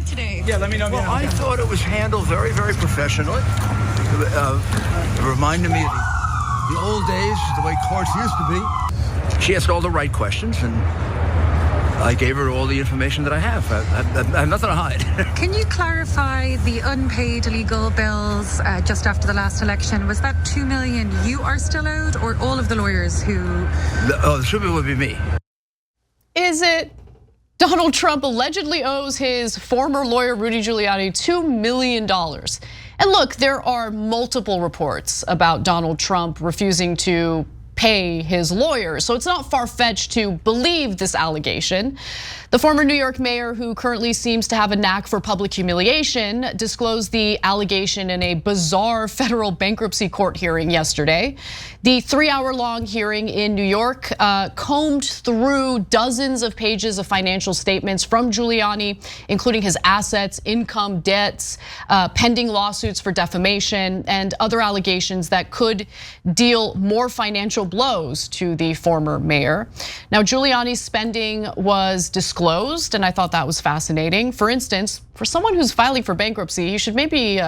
went today? Yeah, let me know. Well, I thought it was handled very, very professionally. It reminded me of the old days, the way courts used to be. She asked all the right questions, and I gave her all the information that I have. I have nothing to hide. Can you clarify the unpaid legal bills just after the last election? Was that $2 million you are still owed, or all of the lawyers who? The super would be me. Is it? Donald Trump allegedly owes his former lawyer Rudy Giuliani $2 million. And look, there are multiple reports about Donald Trump refusing to pay his lawyers, so it's not far-fetched to believe this allegation. The former New York mayor, who currently seems to have a knack for public humiliation, disclosed the allegation in a bizarre federal bankruptcy court hearing yesterday. The 3-hour-long hearing in New York combed through dozens of pages of financial statements from Giuliani, including his assets, income, debts, pending lawsuits for defamation, and other allegations that could deal more financial blows to the former mayor. Now, Giuliani's spending was disclosed, and I thought that was fascinating. For instance, for someone who's filing for bankruptcy, you should maybe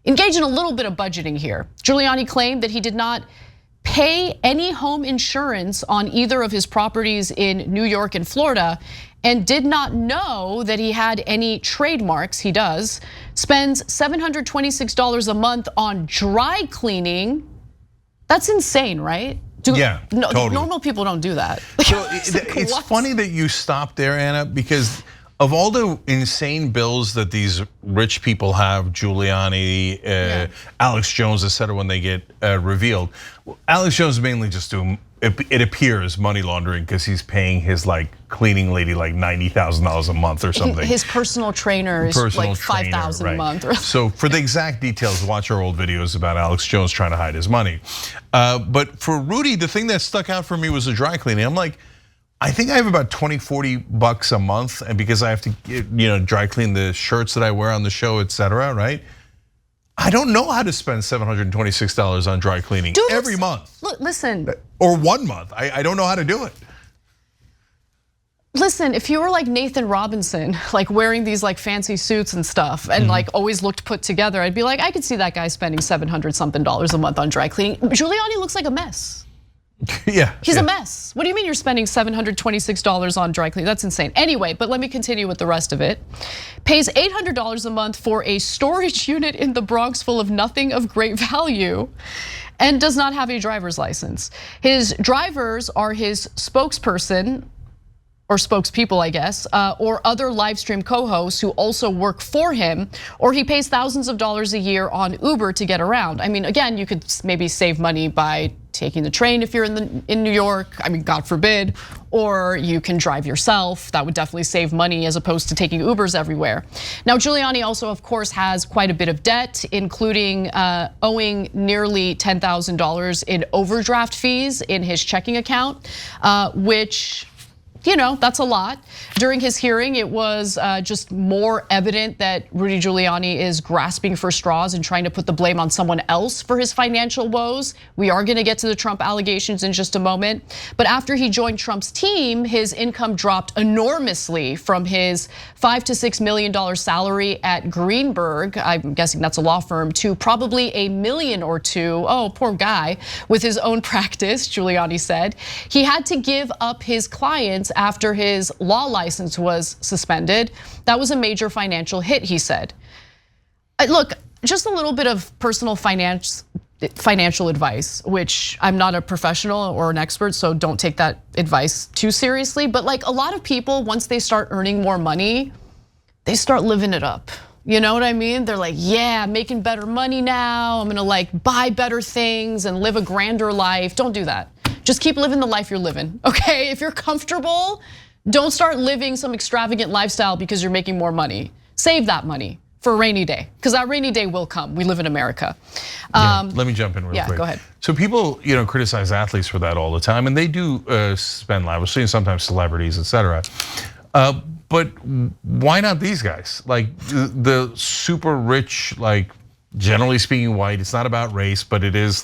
engage in a little bit of budgeting here. Giuliani claimed that he did not pay any home insurance on either of his properties in New York and Florida, and did not know that he had any trademarks. He does. Spends $726 a month on dry cleaning. That's insane, right? Yeah, totally. Normal people don't do that. So it's funny that you stopped there, Anna, because of all the insane bills that these rich people have, Giuliani, Alex Jones, et cetera, when they get revealed, Alex Jones mainly just doing, it appears, money laundering because he's paying his cleaning lady $90,000 a month or something. His personal trainer is like $5,000 a month. So for the exact details, watch our old videos about Alex Jones trying to hide his money. But for Rudy, the thing that stuck out for me was the dry cleaning. I'm like, I think I have about 20, 40 bucks a month, and because I have to dry clean the shirts that I wear on the show, et cetera, right? I don't know how to spend $726 on dry cleaning every month. Look, listen. Or 1 month, I don't know how to do it. Listen, if you were like Nathan Robinson, like wearing these fancy suits and stuff, and always looked put together, I'd be like, I could see that guy spending $700-something a month on dry cleaning. Giuliani looks like a mess. Yeah, he's a mess. What do you mean you're spending $726 on dry cleaning? That's insane. Anyway, but let me continue with the rest of it. Pays $800 a month for a storage unit in the Bronx full of nothing of great value, and does not have a driver's license. His drivers are his spokesperson, or spokespeople, I guess, or other live stream co-hosts who also work for him, or he pays thousands of dollars a year on Uber to get around. I mean, again, you could maybe save money by taking the train if you're in New York, I mean, God forbid, or you can drive yourself. That would definitely save money as opposed to taking Ubers everywhere. Now, Giuliani also, of course, has quite a bit of debt, including owing nearly $10,000 in overdraft fees in his checking account, which, that's a lot. During his hearing, it was just more evident that Rudy Giuliani is grasping for straws and trying to put the blame on someone else for his financial woes. We are gonna get to the Trump allegations in just a moment. But after he joined Trump's team, his income dropped enormously from his $5 to $6 million salary at Greenberg, I'm guessing that's a law firm, to probably $1 million or $2 million. Oh, poor guy, with his own practice, Giuliani said. He had to give up his clients after his law license was suspended. That was a major financial hit, he said. Look, just a little bit of personal financial advice, which I'm not a professional or an expert, so don't take that advice too seriously. But a lot of people, once they start earning more money, they start living it up. You know what I mean? They're like, yeah, making better money now. I'm gonna buy better things and live a grander life. Don't do that. Just keep living the life you're living, okay? If you're comfortable, don't start living some extravagant lifestyle because you're making more money. Save that money for a rainy day, because that rainy day will come. We live in America. Let me jump in real quick. Yeah, go ahead. So people, criticize athletes for that all the time, and they do spend lavishly, and sometimes celebrities, et cetera. But why not these guys? The super rich, generally speaking, white. It's not about race, but it is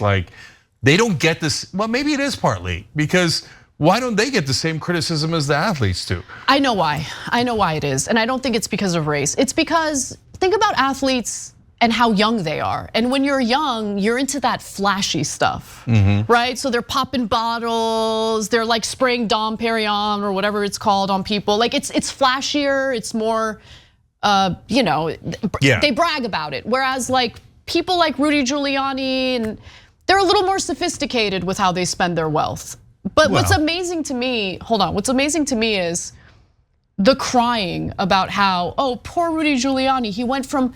they don't get this. Well, maybe it is partly because Why don't they get the same criticism as the athletes do? I know why. I know why it is. And I don't think it's because of race. It's because, think about athletes and how young they are. And when you're young, you're into that flashy stuff, right? So they're popping bottles, they're like spraying Dom Perignon or whatever it's called on people. Like it's flashier, it's more, they brag about it. Whereas like people like Rudy Giuliani, and they're a little more sophisticated with how they spend their wealth. But what's amazing to me, what's amazing to me is the crying about how, oh, poor Rudy Giuliani, he went from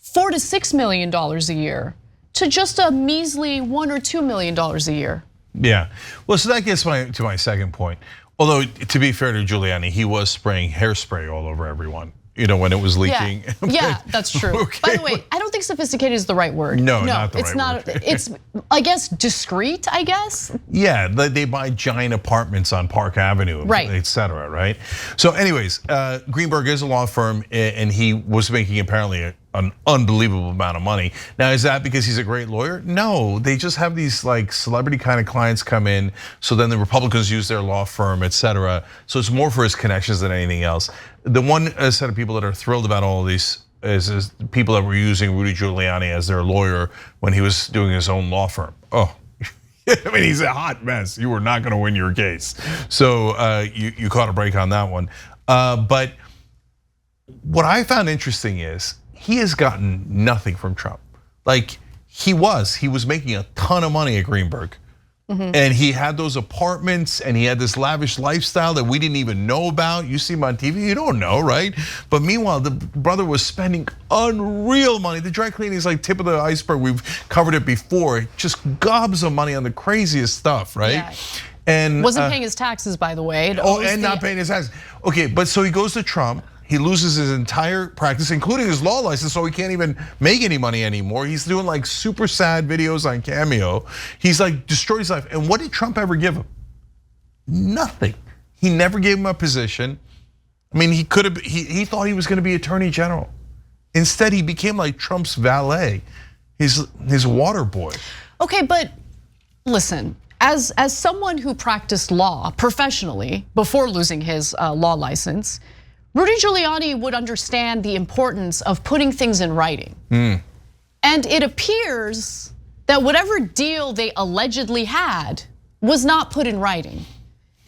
$4 to $6 million a year to just a measly $1 or $2 million a year. Yeah, well, so that gets to my second point. Although, to be fair to Giuliani, he was spraying hairspray all over everyone, when it was leaking. Yeah, that's true. Okay. By the way, I don't think sophisticated is the right word. No, not the right word. It's, I guess, discreet, I guess. Yeah, they buy giant apartments on Park Avenue, right, et cetera, right? So anyways, Greenberg is a law firm, and he was making apparently an unbelievable amount of money. Now, is that because he's a great lawyer? No, they just have these like celebrity kind of clients come in, so then the Republicans use their law firm, et cetera. So it's more for his connections than anything else. The one set of people that are thrilled about all of these is people that were using Rudy Giuliani as their lawyer when he was doing his own law firm. Oh, I mean, he's a hot mess. You were not gonna win your case. So you caught a break on that one. But what I found interesting is he has gotten nothing from Trump. Like he was making a ton of money at Greenberg. And he had those apartments and he had this lavish lifestyle that we didn't even know about. You see him on TV, you don't know, right? But meanwhile, the brother was spending unreal money. The dry cleaning is like tip of the iceberg. We've covered it before. Just gobs of money on the craziest stuff, right? Yeah. And wasn't paying his taxes, by the way. And not paying his taxes. Okay, but so he goes to Trump. He loses his entire practice, including his law license, so he can't even make any money anymore. He's doing like super sad videos on Cameo. He's like destroyed his life. And what did Trump ever give him? Nothing. He never gave him a position. I mean, he could have. He thought he was going to be attorney general. Instead, he became like Trump's valet, his water boy. Okay, but listen. As someone who practiced law professionally before losing his law license, Rudy Giuliani would understand the importance of putting things in writing. And it appears that whatever deal they allegedly had was not put in writing.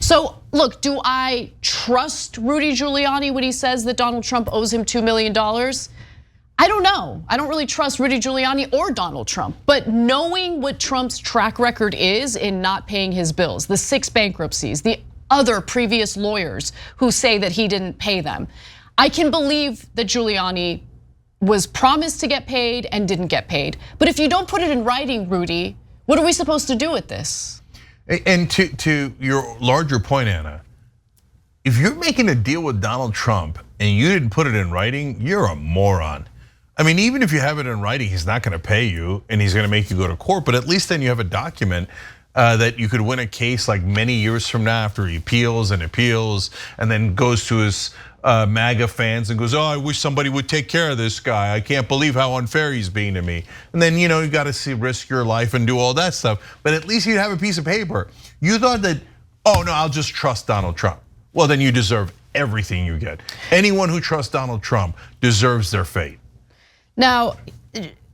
So look, do I trust Rudy Giuliani when he says that Donald Trump owes him $2 million? I don't know. I don't really trust Rudy Giuliani or Donald Trump, but knowing what Trump's track record is in not paying his bills, the 6 bankruptcies, the other previous lawyers who say that he didn't pay them, I can believe that Giuliani was promised to get paid and didn't get paid. But if you don't put it in writing, Rudy, what are we supposed to do with this? And to your larger point, Anna, if you're making a deal with Donald Trump and you didn't put it in writing, you're a moron. I mean, even if you have it in writing, he's not gonna pay you and he's gonna make you go to court, but at least then you have a document that you could win a case like many years from now after he appeals and then goes to his MAGA fans and goes, oh, I wish somebody would take care of this guy. I can't believe how unfair he's being to me. And then you got to risk your life and do all that stuff. But at least you'd have a piece of paper. You thought that, oh no, I'll just trust Donald Trump. Well, then you deserve everything you get. Anyone who trusts Donald Trump deserves their fate. Now,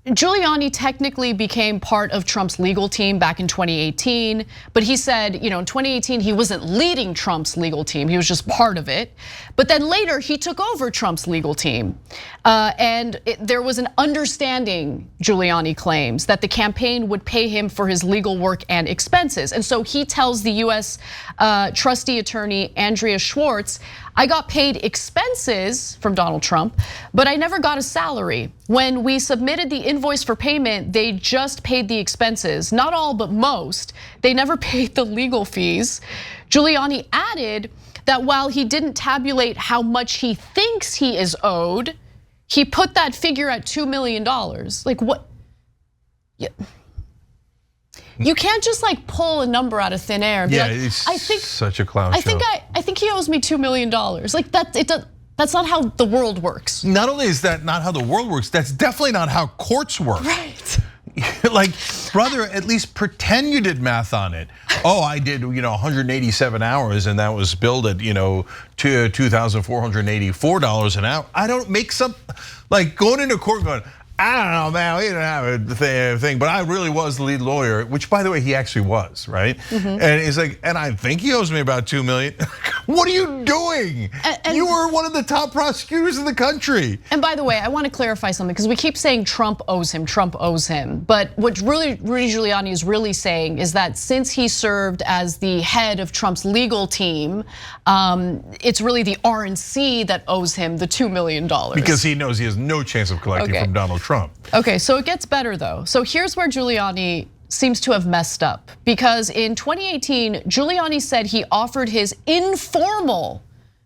Giuliani technically became part of Trump's legal team back in 2018, but he said, in 2018 he wasn't leading Trump's legal team, he was just part of it. But then later he took over Trump's legal team. And there was an understanding, Giuliani claims, that the campaign would pay him for his legal work and expenses. And so he tells the US trustee attorney Andrea Schwartz, I got paid expenses from Donald Trump, but I never got a salary. When we submitted the invoice for payment, they just paid the expenses. Not all, but most. They never paid the legal fees. Giuliani added that while he didn't tabulate how much he thinks he is owed, he put that figure at $2 million. Like what? Yeah. You can't just like pull a number out of thin air and be like, I think such a clown show. I think he owes me $2 million. Like that's not how the world works. Not only is that not how the world works, that's definitely not how courts work. Right. Like Brother, at least pretend you did math on it. Oh, I did 187 hours and that was billed at $2,484 an hour. I don't make some, like going into court going, I don't know, man, we didn't have a thing, but I really was the lead lawyer, which by the way, he actually was, right? And he's like, and I think he owes me about $2 million. What are you doing? You were one of the top prosecutors in the country. And by the way, I want to clarify something because we keep saying Trump owes him, Trump owes him. But what really Rudy Giuliani is really saying is that since he served as the head of Trump's legal team, it's really the RNC that owes him the $2 million. Because he knows he has no chance of collecting from Donald Trump. Okay, so it gets better though. So here's where Giuliani seems to have messed up, because in 2018, Giuliani said he offered his informal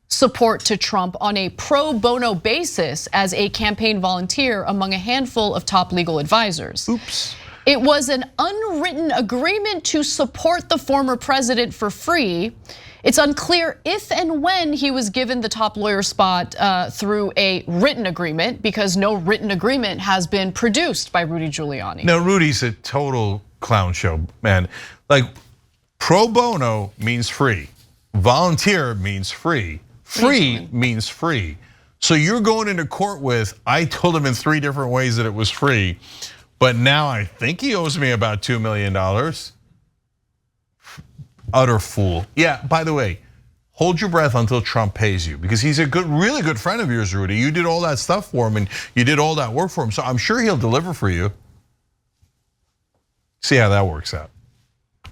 support to Trump on a pro bono basis as a campaign volunteer among a handful of top legal advisors. Oops. It was an unwritten agreement to support the former president for free. It's unclear if and when he was given the top lawyer spot through a written agreement, because no written agreement has been produced by Rudy Giuliani. Now, Rudy's a total clown show, man. Like, pro bono means free. Volunteer means free. Free means free. So you're going into court with, I told him in 3 different ways that it was free, but now I think he owes me about $2 million. Utter fool. Yeah, by the way, hold your breath until Trump pays you, because he's a really good friend of yours, Rudy. You did all that stuff for him and you did all that work for him, so I'm sure he'll deliver for you. See how that works out.